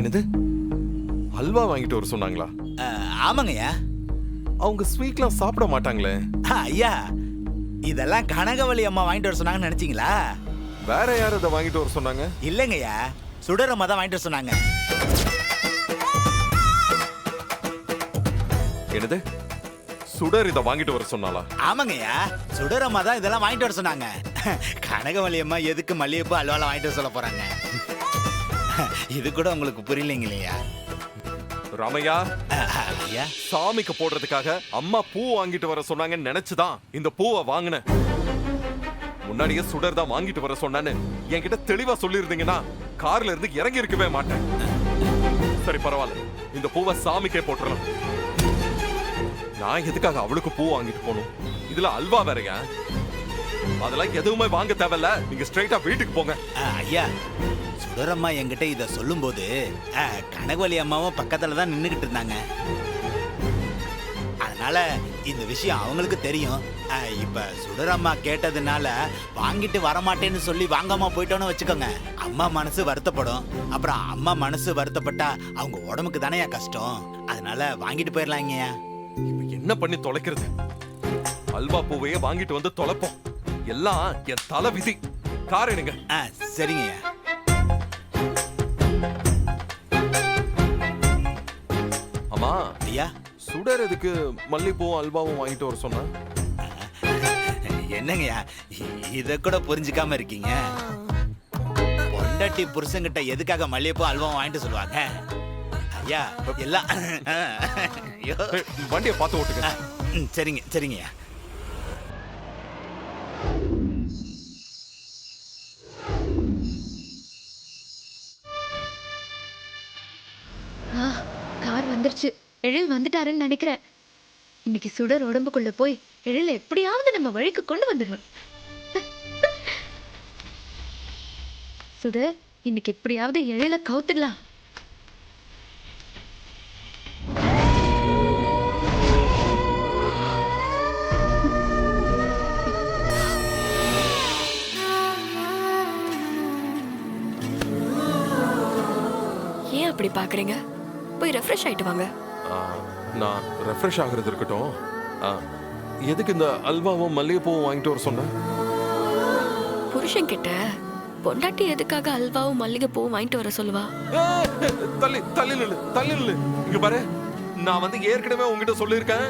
என்னது, அல்வா வாங்கிட்டு வர சொன்னாங்களா? ஆமாங்கய்யா. அவங்க ஸ்வீட்லாம் சாப்பிட மாட்டாங்களே. ஐயா, இதெல்லாம் கனகவள்ளி அம்மா வாங்கிட்டு வர சொன்னாங்கன்னு நினைச்சீங்களா? வேற யார் இதை வாங்கிட்டு வர சொன்னாங்க? இல்லைங்கய்யா, சுடரம்மா தான் வாங்கிட்டு வர சொன்னாங்க. என்னது, சுடர் இதை வாங்கிட்டு வர சொன்னாலா? ஆமாங்கய்யா, சுடரம்மா தான் இதெல்லாம் வாங்கிட்டு வர சொன்னாங்க. கனகவள்ளி அம்மா எதுக்கு மல்லிகைப்பூ அல்வாலாம் வாங்கிட்டு வர சொல்ல போறாங்க? இது கூட உங்களுக்கு புரியலைங்களையா? ராமையா, ஐயா, சாமிக்கு போடுறதுக்காக அம்மா பூ வாங்கிட்டு வர சொன்னாங்கன்னு நினைச்சுதான் இந்த பூவை வாங்கினேன். முன்னாடியே சுடர் தான் வாங்கிட்டு வர சொன்னான்னு என்கிட்ட தெளிவா சொல்லியிருந்தீங்கன்னா கார்ல இருந்து இறங்கி இருக்கவே மாட்டேன். சரி பரவாயில்ல, இந்த பூவை சாமிக்கே போட்டுறலாம். நான் எதுக்காக அவளுக்கு பூ வாங்கிட்டு போகணும்? இதுல அல்வா வேறயா? அதெல்லாம் எதுவுமே வாங்க தேவையில்ல, நீங்க ஸ்ட்ரைட்டா வீட்டுக்கு போங்க. ஐயா, சுடரம்மா என்கிட்ட இத சொல்லும் போது கனகவள்ளி அம்மாவும் பக்கத்துல தான் நின்னுகிட்டு இருந்தாங்க. அதனால இந்த விஷயம் அவங்களுக்கு தெரியும். இப்ப சுடரம்மா கேட்டதுனால வாங்கிட்டு வரமாட்டேன்னு சொல்லி வாங்காம போயிட்டோன்னு வச்சுக்கோங்க, அம்மா மனசு வருத்தப்படும். அப்புறம் அம்மா மனசு வருத்தப்பட்டா அவங்க உடம்புக்கு தானே கஷ்டம். அதனால வாங்கிட்டு போயிடலாங்கய்யா. என்ன பண்ணி தொலைக்கிறது? அல்வா பூவையே வாங்கிட்டு வந்து தொலைப்போம். எல்லாம் என் தலை விதி. கார் எடுங்க. சரிங்கய்யா. அம்மா, ஐயா, சுடர் எதுக்கு மல்லிப்பூவும் அல்வாவும் வாங்கிட்டு வர சொன்னா? என்னங்கய்யா இத கூட புரிஞ்சுக்காம இருக்கீங்க? பொண்டாட்டி புருஷன்கிட்ட எதுக்காக மல்லிகைப்பூ அல்வாவும் வாங்கிட்டு சொல்லுவாங்க? ஐயா, எல்லாம் வண்டியை பார்த்து ஓட்டுங்க. சரிங்க சரிங்கய்யா. கார் வந்துருச்சு. எழில் வந்துட்டாருன்னு நினைக்கிறேன். இன்னைக்கு சுடர் உடம்புக்குள்ள போய் எழில எப்படியாவது நம்ம வழிக்கு கொண்டு வந்துடுவோம். சுடர், இன்னைக்கு எப்படியாவது எழில கவுத்துடலாம். ஏன் அப்படி பாக்குறீங்க? போய் ரெஃப்ரெஷ் ஆயிட்டு வாங்க. நான் ரெஃப்ரெஷ் ஆகுறது இருக்கட்டும். எதுக்கு இந்த அல்வாவும் மல்லிகைப்பூவும் வாங்கிட்டு வர சொன்ன? புருஷன் கிட்ட பொண்டாட்டி எதுக்காக அல்வாவும் மல்லிகைப்பூவும் வாங்கிட்டு வர சொல்லுவா? தள்ளி தள்ளி நில்லு, தள்ளி நில்லு. இங்க பாரு, நான் வந்து ஏற்கனவே உங்ககிட்ட சொல்லியிருக்கேன்,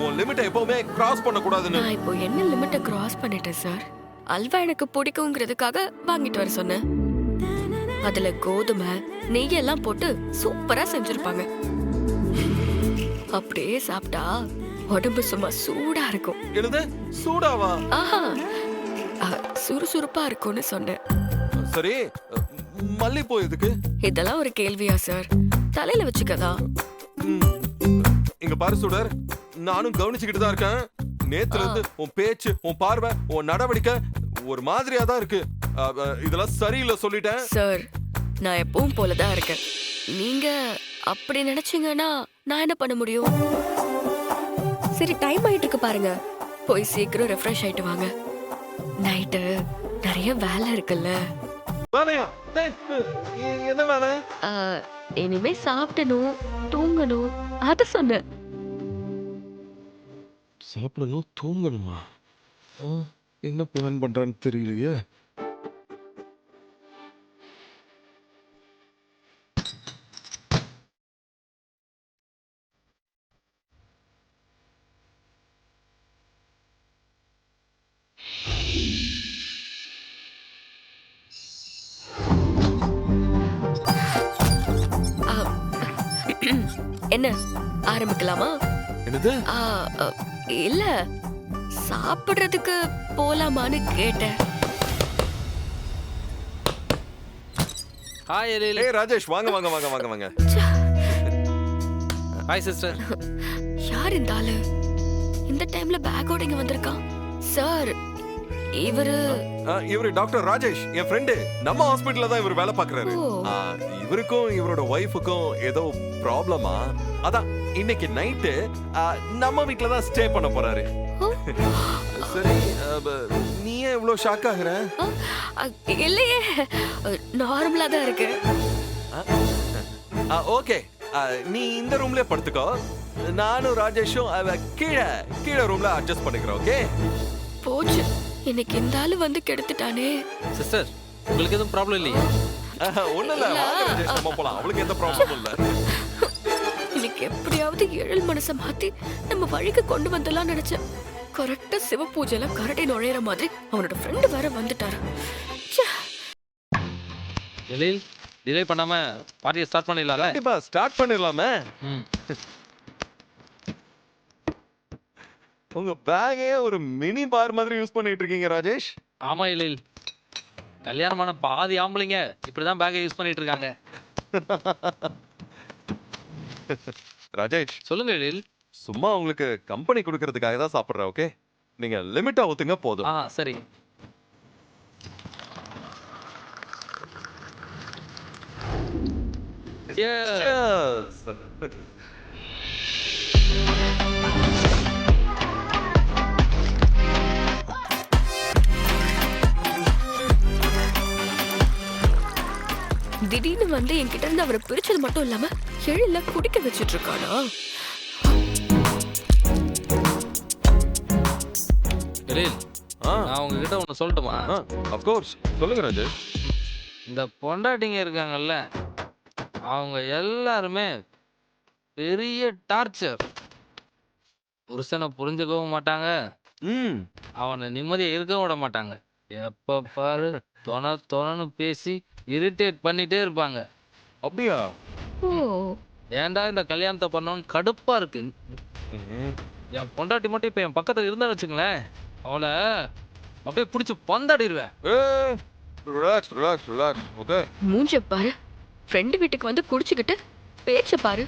உன் லிமிட்டை எப்பவுமே கிராஸ் பண்ண கூடாதுன்னு. நான் இப்போ என்ன லிமிட்டை கிராஸ் பண்ணிட்டேன் சார்? அல்வா எனக்கு பிடிக்குங்கிறதுக்காக வாங்கிட்டு வர சொன்னேன். அதுல கோதுமை நெய்யெல்லாம் போட்டு சூப்பரா செஞ்சிருப்பாங்க. அப்படியே சாப்பிட்டா உடம்பு சும்மா சூடா இருக்கும். என்னது, சூடாவா? ஆஹா, சுறுசுறுப்பா இருக்கும்னு சொன்னேன். சரி, மல்லிப்பூ எதுக்கு? இதெல்லாம் ஒரு கேள்வியா சார்? தலையில வச்சுக்கதா? இங்க பாரு சுடர், நானும் கவனிச்சுக்கிட்டு தான் இருக்கேன். நேத்துல இருந்து உன் பேச்சு, உன் பார்வை, உன் நடவடிக்கை ஒரு மாதிரியா தான் இருக்கு. இதெல்லாம் சரியில்லை சொல்லிட்டேன். சார், நான் எப்பவும் போலதான் இருக்கேன். நீங்க அப்படி நினைச்சீங்கன்னா நான் என்ன பண்ண முடியும்? சரி, டைம் ஆயிட்டு இருக்கு பாருங்க, போய் சீக்கிரம் ரெஃப்ரெஷ் ஆயிட்டு வாங்க. நைட்டு நிறைய வேலை இருக்குல்ல. வேலையா? என்ன வேலை? இனிமே சாப்பிடணும், தூங்கணும், அத சொன்னேன். சாப்பிடணும், தூங்கணுமா? என்ன பிளான் பண்றான்னு தெரியலையே. என்ன ஆரம்பிக்கலாமா? என்னது? இல்ல, சாப்பிடுறதுக்கு போலாமான்னு கேட்டேன். ஹாய் எழில். ஏய் ராஜேஷ், வாங்க வாங்க வாங்க வாங்க வாங்க. Hi sister. யார் இந்த ஆளு? இந்த டைம்ல பேக்கோட இங்க வந்திருக்கான்? சார், இவரு டாக்டர் ராஜேஷ், என் ஃப்ரெண்டு. நம்ம ஹாஸ்பிடல்ல தான் இவர் வேலை பார்க்கறாரு. இவருக்கும் இவரோட ஒய்ஃபுக்கும் ஏதோ ப்ராப்ளமா, அதான் இன்னைக்கு நைட்டு நம்ம வீட்ல தான் ஸ்டே பண்ண போறாரு. சரி, நீ ஏன் இவ்ளோ ஷாக் ஆகுற? இல்லையே, நார்மலா தான் இருக்கு. ஓகே, நீ இந்த ரூம்லயே படுத்துக்கோ. நானும் ராஜேஷும் கீழே கீழே ரூம்ல அட்ஜஸ்ட் பண்ணிக்கிறோம். ஓகே? போச்சு, இன்னைக்கு இந்த ஆளு வந்து கெடுத்துட்டானே. சிஸ்டர், உங்களுக்கு எதுவும் ப்ராப்ளம் இல்லையா? ஒண்ணும் இல்ல, வாங்க ராஜேஷ், நம்ம போலாம். அவளுக்கு எந்த ப்ராப்ளமும் இல்ல. இன்னைக்கு எப்படியாவது எழில் மனசை மாத்தி நம்ம வழிக்கு கொண்டு வந்துடலாம் நினைச்சேன். கரெக்டா சிவ பூஜையில கரடி நுழையிற மாதிரி அவனோட ஃப்ரெண்டு வேற வந்துட்டாரு. ச்சே. எழில், டிலே பண்ணாம பார்ட்டியை ஸ்டார்ட் பண்ணிடலாம்ல? கண்டிப்பா ஸ்டார்ட் பண்ணிடலாமே. ம். உங்க பேக்கே ஒரு மினி பார் மாதிரி யூஸ் பண்ணிட்டு இருக்கீங்க ராஜேஷ். ஆமா எழில், கல்யாணமான பாதி ஆம்பளைங்க இப்படிதான் பேக்கை யூஸ் பண்ணிட்டு இருக்காங்க. ராஜேஷ், சொல்லுங்க எழில். சும்மா உங்களுக்கு கம்பெனி கொடுக்கறதுக்காக தான் சாப்பிடுறேன். ஓகே, நீங்க லிமிட்டா ஊத்துங்க போதும். சரி. Cheers. திடீர்னு வந்து என்கிட்ட இருந்து அவரை பிரிச்சது மட்டும் இல்லாம எழில குடிக்க வச்சிட்டு இருக்கானா? எழில், நான் உங்ககிட்ட ஒன்று சொல்லட்டுமா? ஆஃப் கோர்ஸ், சொல்லுங்க ராஜேஷ். இந்த பொண்டாட்டிங்க இருக்காங்கல்ல, அவங்க எல்லாருமே பெரிய டார்ச்சர். புருஷனை புரிஞ்சுக்கவும் மாட்டாங்க, ம், அவனை நிம்மதியா இருக்கவும் விட மாட்டாங்க. எப்ப பாரு தொணன்னு பேசி இரிட்டேட் பண்ணிட்டே இருப்பாங்க. அப்படியா? ஓ, ஏன்டா இந்த கல்யாணத்தை பண்ணோன்னு கடுப்பா இருக்கு. என் பொண்டாட்டி மட்டும் இப்ப என் பக்கத்துல இருந்தா வச்சுங்களேன், அவளை அப்படியே பிடிச்சி பந்தாடிடுவேன். Relax relax relax. ஓகே, மூஞ்ச பாரு, ஃப்ரெண்டு வீட்டுக்கு வந்து குடிச்சுக்கிட்டு பேச்ச பாரு.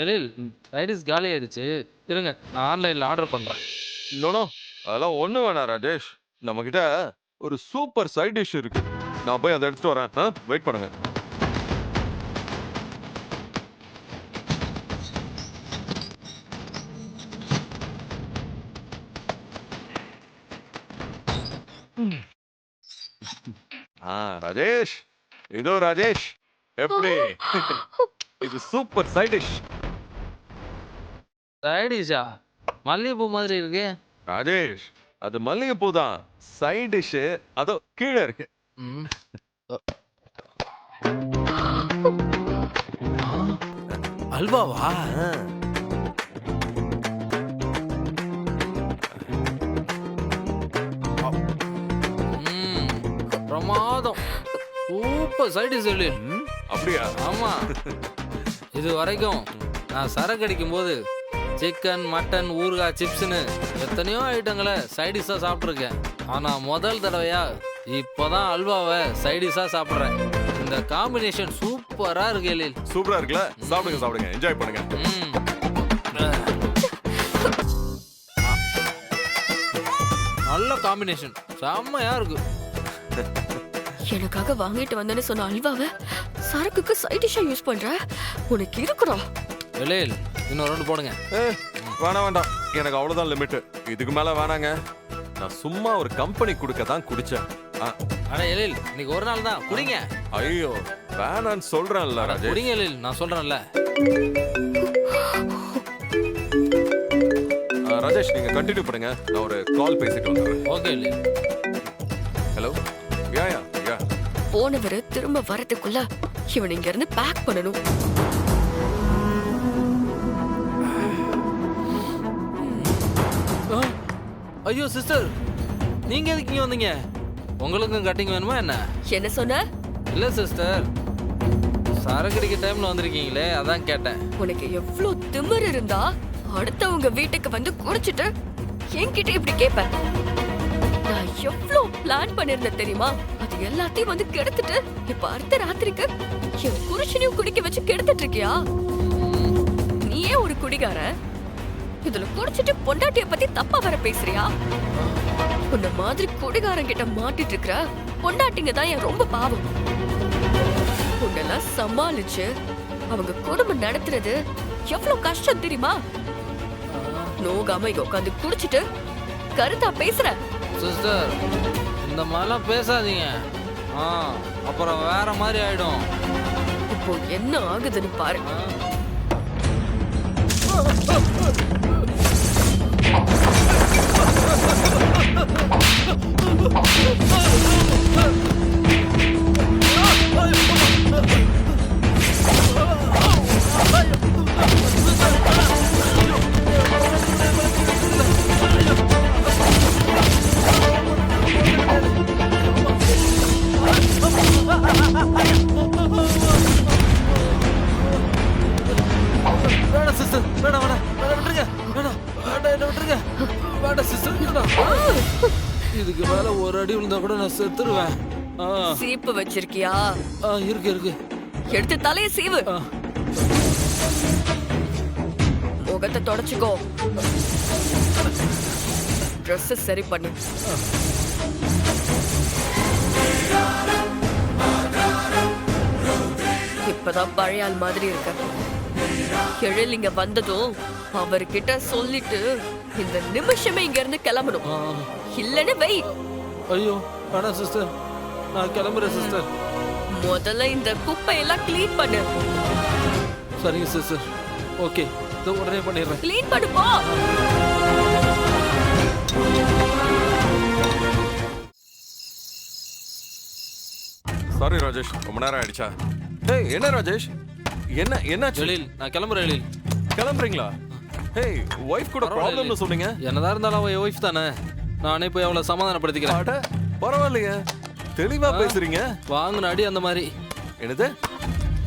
எழில், ரைடிஸ் காலி ஆயிடுச்சு, இருங்க நான் ஆன்லைன்ல ஆர்டர் பண்றேன். நோ அதெல்லாம் ஒண்ணு வேணாம் ராஜேஷ். நம்ம கிட்ட ஒரு சூப்பர் சைட் டிஷ் இருக்கு. நான் போய் அதை எடுத்துட்டு வரேன். வெயிட் பண்ணுங்க. ராஜேஷ், இதோ ராஜேஷ், எப்படி? இது சூப்பர் சைட் டிஷ். ரைடிஷா? மல்லிகைப்பூ மாதிரி இருக்கு. ராஜேஷ், அது மல்லிகைப்பூ தான். சைட் டிஷ் அதோ கீழே இருக்கு. ம். அல்வாவா? ம். பிரமாதம், சூப்பர் சைடிஷ் எழில். அப்படியா? ஆமா, இது வரைக்கும் நான் சரக்கு அடிக்கும் போது சிக்கன், மட்டன், ஊறுகாய், சிப்ஸ்னு எத்தனையோ ஐட்டங்களை சைடிஷா சாப்பிட்ருக்கேன். ஆனா முதல் தடவையா இப்போதான் அல்வாவை சைடிஷா சாப்பிட்றேன். இந்த காம்பினேஷன் சூப்பரா இருக்கு எழில். சூப்பரா இருக்குல்ல? சாப்பிடுங்க சாப்பிடுங்க, என்ஜாய் பண்ணுங்க. ம். நல்ல காம்பினேஷன், செம்மையா இருக்கு. எனக்காக வாங்கிட்டு வந்தேன்னு சொன்ன அல்வாவை சரக்குக்கு சைட் டிஷ்ஷா யூஸ் பண்ற, உனக்கு இருக்குடா. எழில், இன்னும் 2 போடுங்க. வேணாம் வேண்டாம், எனக்கு அவ்வளவுதான் லிமிட். இதுக்கு மேல வேணாங்க. நான் சும்மா ஒரு கம்பெனி கொடுக்க தான் குடிச்சேன். அட எழில், இன்னைக்கு ஒரு நாள் தான் குடிங்க. ஐயோ, வேணான்னு சொல்றேன்ல ராஜேஷ். குடிங்க எழில், நான் சொல்றேன்ல. ராஜேஷ், நீங்க கண்டினியூ பண்ணுங்க, நான் ஒரு கால் பேசிட்டு வந்துடுறேன். ஓகே எழில். ஹலோ. யா யா யா. போனவரு திரும்ப வரதுக்குள்ள இவன் இங்க இருந்து பேக் பண்ணணும். ஐயோ சிஸ்டர், நீங்க எதுக்கு இங்க வந்தீங்க? உங்களுக்கும் கட்டிங் வேணுமா என்ன? என்ன சொன்ன? இல்ல சிஸ்டர், சரக்கு அடிக்க டைம்ல வந்திருக்கீங்களே, அதான் கேட்டேன். உனக்கு எவ்வளவு திமிரு இருந்தா அடுத்தவங்க வீட்டுக்கு வந்து குடிச்சிட்டு என்கிட்ட இப்படி கேப்ப? நான் எவ்வளவு பிளான் பண்ணிருந்தேன் தெரியுமா? அது எல்லாத்தையும் வந்து கெடுத்துட்டு இப்ப அடுத்த ராத்திரிக்கு என் புருஷனையும் குடிக்க வச்சு கெடுத்துட்டு இருக்கியா? நீயே ஒரு குடிகாரன், இதுல குடிச்சிட்டு பொண்டாட்டிய பத்தி தப்பா வர பேசுறியா? உன்ன மாதிரி குடிகாரன் கிட்ட மாட்டிட்டு இருக்கிற பொண்டாட்டிங்க தான் என் ரொம்ப பாவம். உன்னெல்லாம் சமாளிச்சு அவங்க குடும்பம் நடத்துறது எவ்வளவு கஷ்டம் தெரியுமா? நோகாம இங்க உட்காந்து குடிச்சிட்டு கருத்தா பேசுற. சிஸ்டர், இந்த மாதிரிலாம் பேசாதீங்க. அப்புறம் வேற மாதிரி ஆயிடும். இப்போ என்ன ஆகுதுன்னு பாரு. வேணாம் சிஸ்டர், வேணாம் வேணாம் வேணாம், விட்டுருங்க. வேணாம் வேண்டாம், என்ன விட்டுருங்க. வேண்டாம் சிஸ்டர், வேணாம். இதுக்கு மேல ஒரு அடி விழுந்தா கூட நான் செத்துருவேன். சீப்பு வச்சிருக்கியா? இருக்கு இருக்கு. எடுத்து தலைய சீவு. முகத்தை தொடச்சுக்கோ. Dress சரி பண்ணு. இப்பதான் பழைய ஆள் மாதிரி இருக்க. எழில் இங்க வந்ததும் அவர்கிட்ட சொல்லிட்டு இந்த நிமிஷமே இங்க இருந்து கிளம்பணும். இல்லன்னு வை. ஐயோ வேணாம் சிஸ்டர், நான் கிளம்புறேன் சிஸ்டர். முதல்ல இந்த குப்பையெல்லாம் க்ளீன் பண்ணு. சரிங்க சிஸ்டர், ஓகே, இதை உடனே பண்ணிடுறேன். க்ளீன் பண்ணு போ. சாரி ராஜேஷ், ரொம்ப நேரம் ஆயிடுச்சா? ஏய் என்ன ராஜேஷ், என்னாச்சு? எழில், நான் கிளம்புறேன் எழில். கிளம்புறீங்களா? ஏய் ஒய்ஃப் கூட ப்ராப்ளம்னு சொன்னீங்க. என்னதான் இருந்தாலும் அவன் என் ஒய்ஃப் தானே, நானே போய் அவளை சமாதானப்படுத்திக்கிறேன். அட பரவாயில்லையே, தெளிவா பேசுறீங்க. வாங்கின அடி அந்த மாதிரி. என்னது?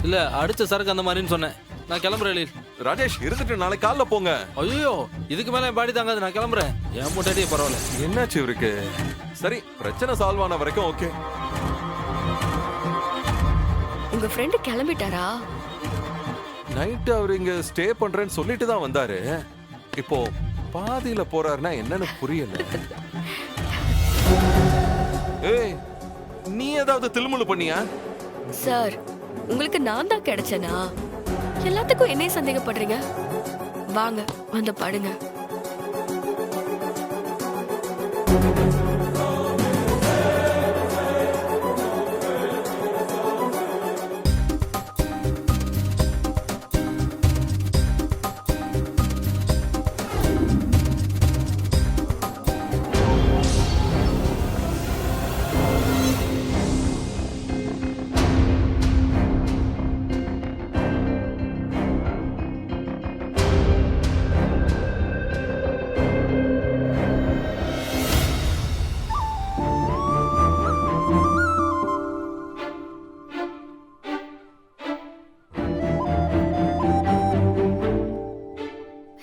இல்ல, அடிச்ச சரக்கு அந்த மாதிரின்னு சொன்னேன். நான் கிளம்புறேன் எழில். ராஜேஷ் இருந்துட்டு நாளைக்கு காலைல போங்க. ஐயோ, இதுக்கு மேல என் பாடி தாங்காது, நான் கிளம்புறேன். என் முட்டாடியே பரவாயில்ல. என்னாச்சு இவருக்கு? சரி, பிரச்சனை சால்வ் ஆன வரைக்கும் ஓகே. உங்க ஃப்ரெண்ட் கிளம்பிட்டாரா? நைட் அவர் இங்க ஸ்டே பண்றேன்னு சொல்லிட்டு தான் வந்தாரு. இப்போ பாதியில போறாருன்னா என்னன்னு புரியல. ஏய், நீ ஏதாவது தில்முழு பண்ணியா? சார், உங்களுக்கு நான் தான் கிடைச்சனா? எல்லாத்துக்கும் என்னைய சந்தேகப்படுறீங்க? வாங்க வந்து படுங்க.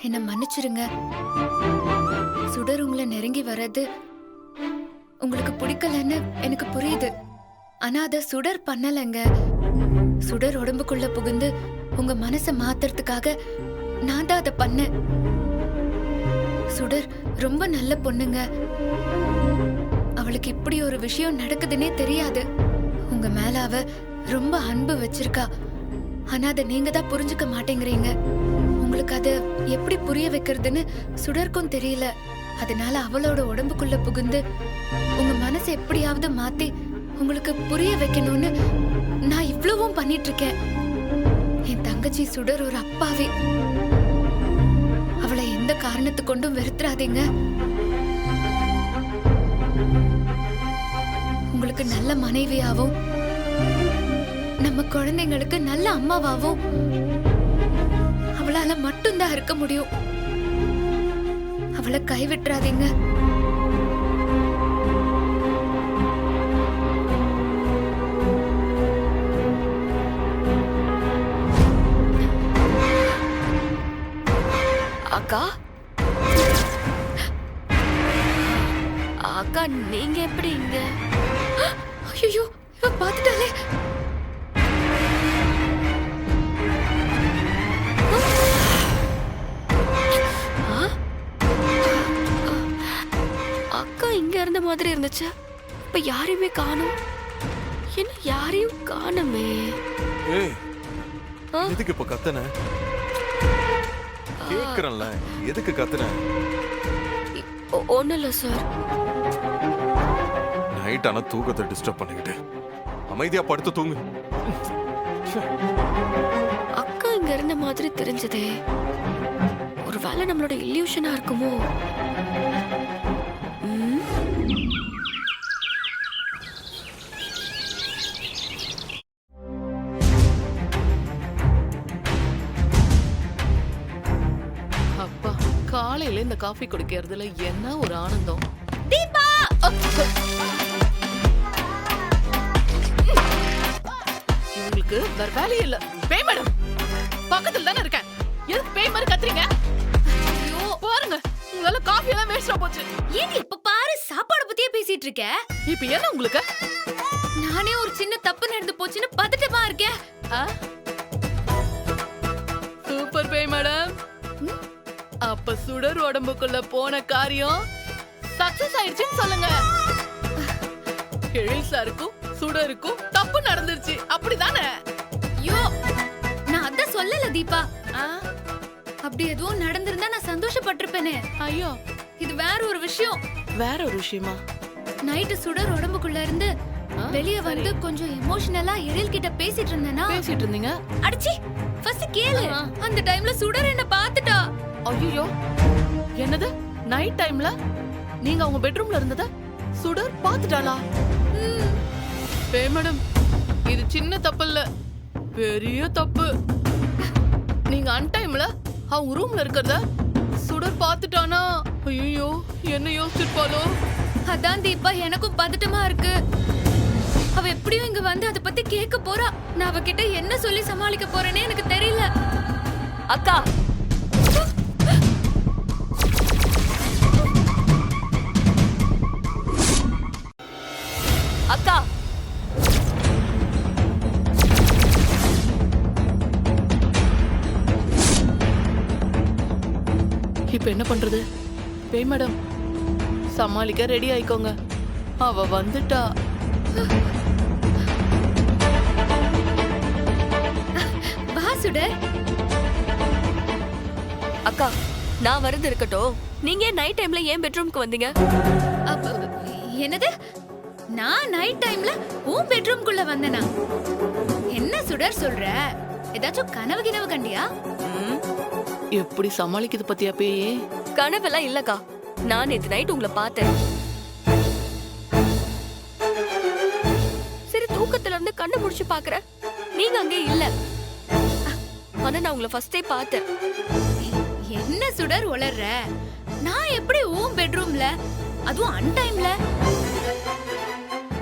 என்ன மன்னிச்சிருங்க. சுடர் உங்களை நெருங்கி வர்றது உங்களுக்கு பிடிக்கலன்னு எனக்கு புரியுது. ஆனா அத சுடர் பண்ணலங்க. சுடர் உடம்புக்குள்ள புகுந்து உங்க மனசை மாத்துறதுக்காக நான் தான் அதை பண்ணேன். சுடர் ரொம்ப நல்ல பொண்ணுங்க. அவளுக்கு இப்படி ஒரு விஷயம் நடக்குதுன்னே தெரியாது. உங்க மேல அவ ரொம்ப அன்பு வச்சிருக்கா. ஆனா அதை நீங்க தான் புரிஞ்சுக்க மாட்டேங்கிறீங்க. உங்களுக்கு அதை எப்படி புரிய வைக்கிறதுன்னு சுடர்க்கும் தெரியல. அதனால அவளோட உடம்புக்குள்ள புகுந்து உங்க மனசை எப்படியாவது மாத்தி உங்களுக்கு புரிய வைக்கணும்னு நான் இவ்வளவும் பண்ணிட்டு இருக்கேன். என் தங்கச்சி சுடர் ஒரு அப்பாவி. அவளை எந்த காரணத்தை கொண்டும் வெறுத்துறாதீங்க. உங்களுக்கு நல்ல மனைவியாவும் நம்ம குழந்தைங்களுக்கு நல்ல அம்மாவாவும் அவளால மட்டும்தான் இருக்க முடியும். அவளை கைவிட்டுறாதீங்க. அக்கா, அக்கா நீங்க எப்படி இங்க? ஐயோ, இவ பாத்துட்டாலே. அக்கா இங்க இருந்த மாதிரி இருந்துச்சு. இப்ப யாரையுமே காணோம். என்ன யாரையும் காணுமே? ஏய், எதுக்கு இப்ப கத்தன? கேக்குறேன்ல, எதுக்கு கத்துன? ஒன்றும் இல்லை சார். நைட் ஆனா தூக்கத்தை டிஸ்டர்ப் பண்ணிக்கிட்டு அமைதியா படுத்து தூங்கு. அக்கா இங்க இருந்த மாதிரி தெரிஞ்சதே. ஒருவேளை நம்மளோட இல்யூஷனா இருக்குமோ? ம்? அப்பா, காலையில இந்த காஃபி குடிக்கிறதுல என்ன ஒரு ஆனந்தம். தீபா இவங்களுக்கு வேற வேலையே இல்ல. பேய் மேடம் பக்கத்துல தானே இருக்கேன், எதுக்கு பேய் மாதிரி கத்துறீங்க? ஐயோ பாருங்க, உங்களால காஃபி எல்லாம் வேஸ்டா போச்சு. ஏன் இப்ப பாரு சாப்பாடு பத்தியே பேசிட்டு இருக்க? இப்ப என்ன உங்களுக்கு? நானே ஒரு சின்ன தப்பு நடந்து போச்சுன்னு பதட்டமா இருக்கேன். சூப்பர் பேய் மேடம். அப்ப சுடர் உடம்புக்குள்ள போன காரியம் சக்சஸ் ஆயிடுச்சுன்னு சொல்லுங்க. எழில் சாருக்கும் சுடருக்கும் தப்பு நடந்துருச்சு, அப்படிதானே? ஐயோ நான் அத சொல்லல தீபா. அப்படி எதுவும் நடந்திருந்தா நான் சந்தோஷப்பட்டிருப்பேனே. ஐயோ இது வேற ஒரு விஷயம். வேற ஒரு விஷயமா? நைட்டு சுடர் உடம்புக்குள்ள இருந்து வெளிய வந்து கொஞ்சம் எமோஷனலா எழில் கிட்ட பேசிட்டு இருந்தேனா. பேசிட்டு இருந்தீங்க? அடிச்சி ஃபர்ஸ்ட் கேளு. அந்த டைம்ல சுடர் என்ன பாத்துட்டா. ஐயோ என்னது? நைட் டைம்ல நீங்க அவங்க பெட்ரூம்ல இருந்தத சுடர் பாத்துட்டாளா? பேய் மேடம், இது சின்ன தப்பு இல்ல, பெரிய தப்பு. நீங்க அன்டைம்ல அவங்க ரூம்ல இருக்கறத சுடர் பாத்துட்டானா ஐயோ என்ன யோசிச்சிருப்பாளோ? அதான் தீபா எனக்கும் பதட்டமா இருக்கு. அவ எப்படியும் இங்க வந்து அத பத்தி கேட்க போறா. நான் அவகிட்ட என்ன சொல்லி சமாளிக்க போறேனே எனக்கு தெரியல. அக்கா அக்கா இப்ப என்ன பண்றது? பேய் மேடம் சமாளிக்க ரெடி ஆயிக்கோங்க, அவ வந்துட்டா. வா சுடர். அக்கா நான் வரது இருக்கட்டும், நீங்க நைட் டைம்ல ஏன் பெட்ரூம்க்கு வந்தீங்க? என்னது? நான் நைட் டைம்ல உன் பெட்ரூம்குள்ள வந்தேனா? என்ன சுடர் சொல்ற? ஏதாச்சும் கனவு கிணவு கண்டியா? எப்படி சமாளிக்குது பத்தியா பேயே? கனவெல்லாம் இல்லக்கா, நான் நேத்து நைட் உங்களை பார்த்தேன். சரி தூக்கத்துல இருந்து கண்ணு முடிச்சு பாக்குறேன், நீங்க அங்கே இல்ல. ஆனா நான் உங்களை ஃபர்ஸ்டே பார்த்தேன். என்ன சுடர் உளர்ற? நான் எப்படி உன் பெட்ரூம்ல, அதுவும் அன்டைம்ல?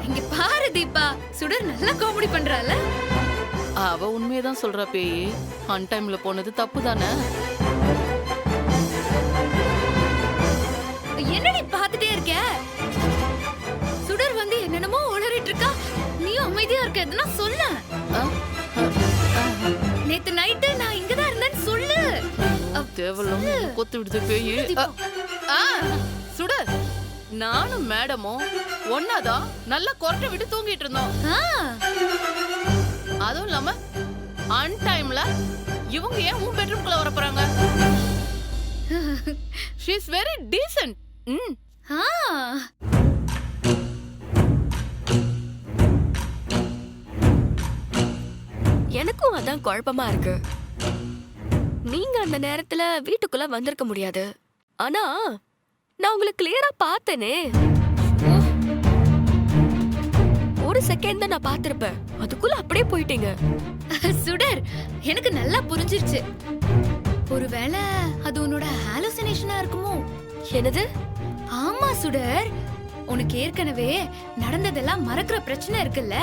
இங்க பாரு தீபா, சுடர் நல்லா காமெடி பண்றால. அவ உண்மையதான் சொல்றா பேயே, அன்டைம்ல போனது தப்பு தானே. என்னடி பாத்துட்டே இருக்க? சுடர் வந்து என்னென்னமோ உளறிட்டு இருக்கா, நீயும் அமைதியா இருக்க. எதுனா சொல்ல. நேத்து நைட்டு நான் இங்கதான் இருந்தேன்னு சொல்லு. தேவலாம் கொத்து விடுது பேயே. சுடர், நானும் மேடமும் ஒன்னாதான் நல்லா கொரட்டை விட்டு தூங்கிட்டு இருந்தோம். அதுவும் இல்லாம அன்டைம்ல இவங்க ஏன் உன் பெட்ரூம்குள்ள வர போறாங்க? She is very decent. எனக்கும் அதான் குழப்பமா இருக்கு. நீங்க அந்த நேரத்துல வீட்டுக்குள்ள வந்திருக்க முடியாது, ஆனா நான் உங்களை கிளியரா பார்த்தேனே. ஒரு செகண்ட் தான் நான் பார்த்திருப்பேன், அதுக்குள்ள அப்படியே போயிட்டீங்க. சுடர், எனக்கு நல்லா புரிஞ்சிருச்சு. ஒருவேளை அது உன்னோட ஹாலுசினேஷனா இருக்குமோ? என்னது? ஆமா சுடர், உனக்கு ஏற்கனவே நடந்ததெல்லாம் மறக்கிற பிரச்சனை இருக்குல்ல.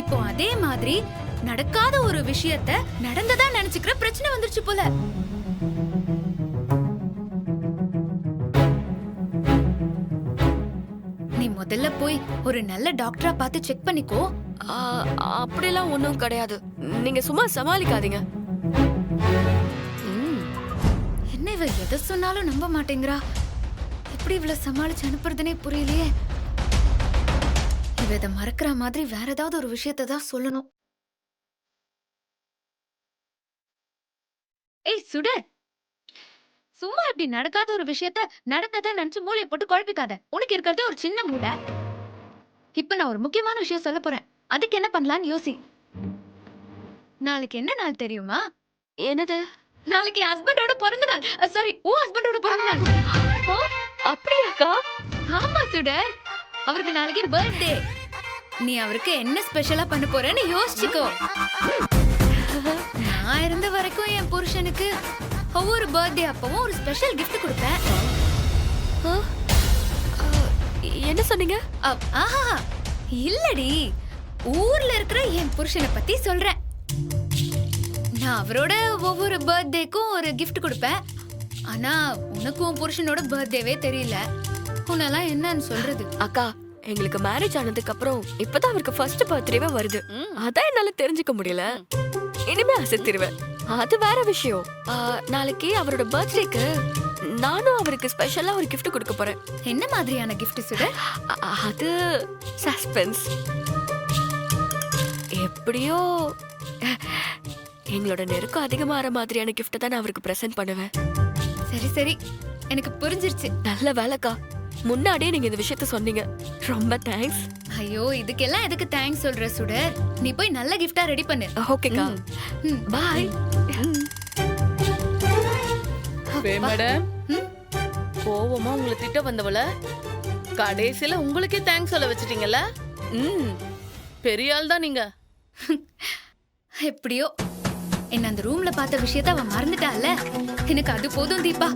இப்போ அதே மாதிரி நடக்காத ஒரு விஷயத்த நடந்ததா நினைச்சுக்கிற பிரச்சனை வந்துருச்சு போல. நீ முதல்ல போய் ஒரு நல்ல டாக்டரா பார்த்து செக் பண்ணிக்கோ. அப்படிலாம் ஒண்ணும் கிடையாது, நீங்க சும்மா சமாளிக்காதீங்க. என்ன இவ எதை சொன்னாலும் நம்ப மாட்டேங்கிறா. எப்படி இவ்வளவு சமாளிச்சு அனுப்புறதுனே புரியலையே. இவ இதை மறக்கிற மாதிரி வேற ஏதாவது ஒரு விஷயத்தை தான் சொல்லணும். ஏய் சுடர், சும்மா இப்படி நடக்காத ஒரு விஷயத்த நடந்ததை நினைச்சு மூளையை போட்டு குழப்பிக்காத. உனக்கு இருக்கிறது ஒரு சின்ன மூளை. இப்ப நான் ஒரு முக்கியமான விஷயம் சொல்ல போறேன். அதுக்கு என்ன பண்ணலாம்னு யோசி. நாளைக்கு என்ன நாள் தெரியுமா? என்னது? நாளைக்கு என் ஹஸ்பண்டோட பிறந்த நாள். சாரி, உன் ஹஸ்பண்டோட பிறந்த நாள். ஆ, அப்படியாக்கா? ஆமா சுடர், அவருக்கு நாளைக்கு பர்த்டே. நீ அவருக்கு என்ன ஸ்பெஷலா பண்ண போறேன்னு யோசிச்சுக்கோ. நான் இருந்த வரைக்கும் என் புருஷனுக்கு ஒவ்வொரு பர்த்டே அப்பவும் ஒரு ஸ்பெஷல் கிஃப்ட் கொடுப்பேன். ஆ, ஆ, என்ன சொன்னீங்க? ஆஹா, இல்லடி, ஊர்ல இருக்கிற என் புருஷனை பத்தி சொல்றேன். நான் அவரோட ஒவ்வொரு பர்த்டேக்கும் ஒரு கிஃப்ட் கொடுப்பேன். ஆனா உனக்கு உன் புருஷனோட பர்த்டேவே தெரியல. உன்னெல்லாம் என்னன்னு சொல்றது? அக்கா, எங்களுக்கு மேரேஜ் ஆனதுக்கு அப்புறம் இப்பதான் அவருக்கு ஃபர்ஸ்ட் பர்த்டேவே வருது. அதான் என்னால தெரிஞ்சுக்க முடியல. இனிமே அசத்திடுவேன். அது வேற விஷயம். நாளைக்கு அவரோட பர்த்டேக்கு நானும் அவருக்கு ஸ்பெஷலா ஒரு gift கொடுக்க போறேன். என்ன மாதிரியான gift சுடர்? அது சஸ்பென்ஸ். எப்படியோ எங்களோட நெருக்கம் அதிகமாற மாதிரியான gift தான் நான் அவருக்கு பிரசன்ட் பண்ணுவேன். சரி சரி, எனக்கு புரிஞ்சிருச்சு. நல்ல வேலைக்கா, முன்னாடியே நீங்க இந்த விஷயத்த சொன்னீங்க. ரொம்ப தேங்க்ஸ். ஐயோ, இதுக்கெல்லாம் எதுக்கு தேங்க்ஸ் சொல்ற சுடர்? நீ போய் நல்ல கிஃப்டா ரெடி பண்ணு. ஓகேக்கா, பாய். மேடம், ம்? கோவமா உங்களை திட்ட வந்தவள கடைசியில உங்களுக்கே தேங்க்ஸ் சொல்ல வச்சிட்டீங்கல்ல. பெரிய ஆள் தான் நீங்க. எப்படியோ என்ன அந்த ரூம்ல பார்த்த விஷயத்த அவன் மறந்துட்டால. எனக்கு அது போதும் தீபா.